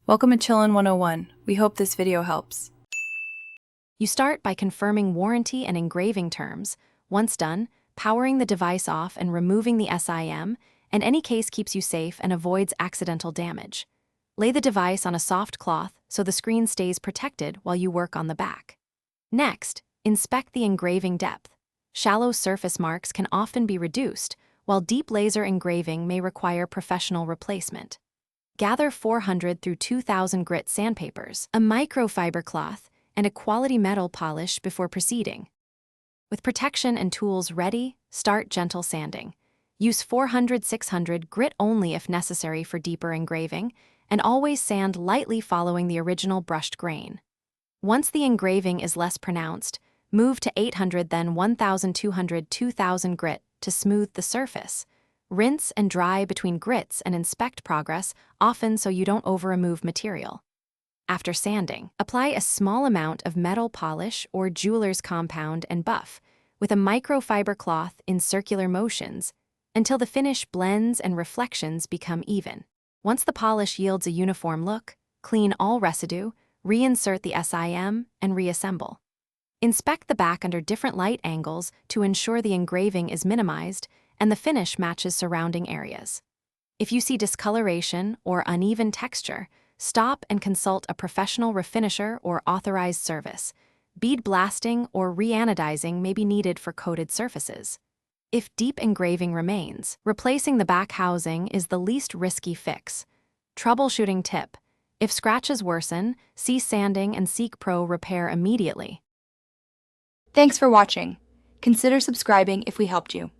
Welcome to Chillin' 101. We hope this video helps. You start by confirming warranty and engraving terms. Once done, powering the device off and removing the SIM, and any case keeps you safe and avoids accidental damage. Lay the device on a soft cloth so the screen stays protected while you work on the back. Next, inspect the engraving depth. Shallow surface marks can often be reduced, while deep laser engraving may require professional replacement. Gather 400 through 2,000 grit sandpapers, a microfiber cloth, and a quality metal polish before proceeding. With protection and tools ready, start gentle sanding. Use 400-600 grit only if necessary for deeper engraving, and always sand lightly following the original brushed grain. Once the engraving is less pronounced, move to 800 then 1,200-2,000 grit to smooth the surface. Rinse and dry between grits and inspect progress, often so you don't over-remove material. After sanding, apply a small amount of metal polish or jeweler's compound and buff with a microfiber cloth in circular motions until the finish blends and reflections become even. Once the polish yields a uniform look, clean all residue, reinsert the SIM, and reassemble. Inspect the back under different light angles to ensure the engraving is minimized and the finish matches surrounding areas. If you see discoloration or uneven texture, stop and consult a professional refinisher or authorized service. Bead blasting or reanodizing may be needed for coated surfaces. If deep engraving remains, replacing the back housing is the least risky fix. Troubleshooting tip: if scratches worsen, cease sanding and seek pro repair immediately. Thanks for watching. Consider subscribing if we helped you.